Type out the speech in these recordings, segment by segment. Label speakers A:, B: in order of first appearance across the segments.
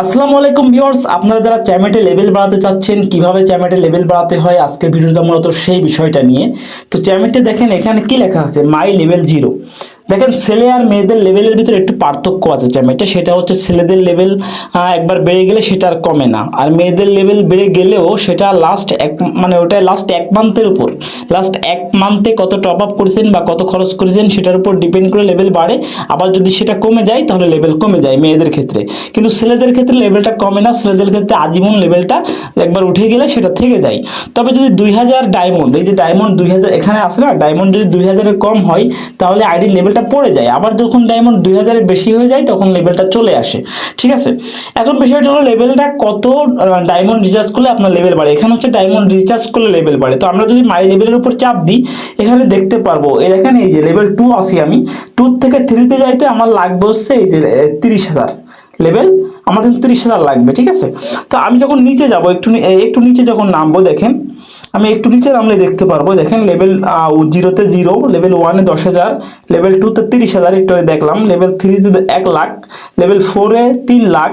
A: আসসালামু আলাইকুম ভিউয়ার্স, আপনারা যারা চ্যামেটে লেভেল বাড়াতে চাচ্ছেন, কিভাবে চ্যামেটে লেভেল বাড়াতে হয় আজকের ভিডিওটা মূলত সেই বিষয়টা নিয়ে। তো চ্যামেটে দেখেন এখানে কি লেখা আছে, মাই লেভেল 0। দেখেন ছেলে আর মেয়েদের লেভেলের ভিতরে একটু পার্থক্য আছে চ্যামেটে, সেটা হচ্ছে ছেলেদের লেভেল একবার বেড়ে গেলে সেটা আর কমে না, আর মেয়েদের লেভেল বেড়ে গেলেও সেটা লাস্ট এক মানে ওটা লাস্ট এক মান্থের উপর, লাস্ট এক মান্থে কত টপ আপ করেছেন বা কত খরচ করেছেন সেটার উপর ডিপেন্ড করে লেভেল বাড়ে। আবার যদি সেটা কমে যায় তাহলে লেভেল কমে যায় মেয়েদের ক্ষেত্রে, কিন্তু ছেলেদের ক্ষেত্রে লেভেলটা কমে না, ছেলেদের ক্ষেত্রে আজীবন লেভেলটা একবার উঠে গেলে সেটা থেকে যায়। তবে যদি 2000 ডায়মন্ড, এই যে ডায়মন্ড 2000 এখানে আসে না, ডায়মন্ড যদি 2000 এর কম হয় তাহলে আইডির লেভেলটা পড়ে যায়, আবার যখন ডায়মন্ড 2000 এর বেশি হয়ে যায় তখন লেভেলটা চলে আসে। ঠিক আছে, এখন বিষয়টা হলো লেভেলটা কত ডায়মন্ড রিচার্জ করলে আপনার লেভেল বাড়ে। এখানে হচ্ছে ডায়মন্ড রিচার্জ করলে লেভেল বাড়ে। তো আমরা যদি মাই লেভেলের উপর চাপ দিই এখানে দেখতে পারবো, এই দেখেন এই যে লেভেল 2 আসি আমি, 2 থেকে 3 তে যাইতে আমার লাগবে হচ্ছে এই যে 30,000 লেভেল, আমার কিন্তু 30,000 লাগবে। ঠিক আছে, তো আমি যখন নিচে যাব একটু নিচে যখন নামবো, দেখেন আমি একটু নিচে নামলে দেখতে পারবো, দেখেন লেভেল 0 তে 0, লেভেল 1 এ 10,000, লেভেল 2 তে 30,000 একটু আগে দেখলাম, লেভেল 3 তে 1 লাখ, লেভেল 4 এ 3 লাখ,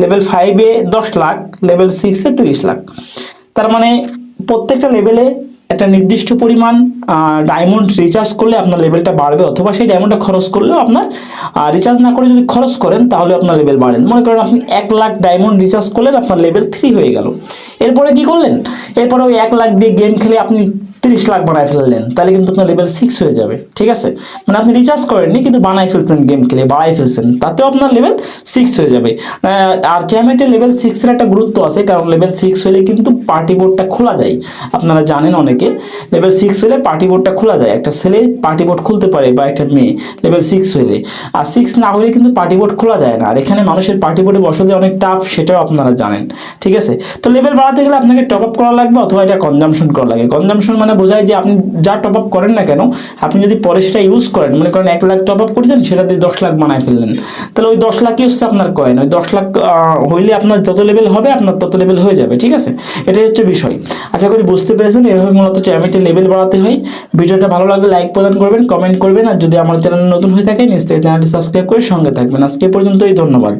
A: লেভেল 5 এ 10 লাখ, লেভেল 6 এ 30 লাখ। তার মানে প্রত্যেকটা লেভেলে একটা নির্দিষ্ট পরিমাণ ডায়মন্ড রিচার্জ করলে আপনার লেভেলটা বাড়বে, অথবা সেই ডায়মন্ডটা খরচ করলেও আপনার রিচার্জ না করে যদি খরচ করেন তাহলে আপনার লেভেল বাড়েন। মনে করেন আপনি 1 লাখ ডায়মন্ড রিচার্জ করলেন, আপনার লেভেল 3 হয়ে গেল। এরপরে কি করলেন, এরপরে ওই 1 লাখ দিয়ে গেম খেলে আপনি 30 লাখ বানায় ফেললেন, তাহলে কিন্তু আপনার লেভেল 6 হয়ে যাবে। ঠিক আছে, মানে আপনি রিচার্জ করেননি কিন্তু বানায় ফেলছেন, গেম খেলে বাড়াই ফেলছেন, তাতেও আপনার লেভেল 6 হয়ে যাবে। আর চ্যামেটে লেভেল 6 এর একটা গুরুত্ব আছে, কারণ লেভেল 6 হলে কিন্তু পার্টি বোর্ডটা খোলা যায়। আপনারা জানেন অনেকে, লেভেল 6 হলে পার্টি বোর্ডটা খোলা যায়, একটা ছেলে পার্টি বোর্ড খুলতে পারে বা একটা মেয়ে লেভেল 6 হলে। আর 6 না হলে কিন্তু পার্টি বোর্ড খোলা যায় না, আর এখানে মানুষের পার্টি বোর্ডে বসা যায় অনেক টাফ, সেটাও আপনারা জানেন। ঠিক আছে, তো লেভেল বাড়াতে গেলে আপনাকে টপ আপ করা লাগবে, অথবা এটা কনজাম্পশন করা লাগে। কনজাম্পশন মানে বোঝায় যে আপনি যা টপ আপ করেন না কেন, আপনি যদি পরে সেটা ইউজ করেন, মনে করেন 1 লাখ টপ আপ করেছেন, সেটা দিয়ে 10 লাখ বানায় ফেললেন, তাহলে ওই 10 লাখই হচ্ছে আপনার কয়েন। ওই 10 লাখ হইলে আপনার যত লেভেল হবে আপনার তত লেভেল হয়ে যাবে। ঠিক আছে, এটাই হচ্ছে বিষয়। আশা করি বুঝতে পেরেছেন এভাবে মূলত চ্যানেলটি লেভেল বাড়াতে হয়। ভিডিওটা ভালো লাগলে লাইক প্রদান করবেন, কমেন্ট করবেন, আর যদি আমার চ্যানেল নতুন হয়ে থাকে নিশ্চয়ই চ্যানেলটি সাবস্ক্রাইব করে সঙ্গে থাকবেন। আজকে পর্যন্তই, ধন্যবাদ।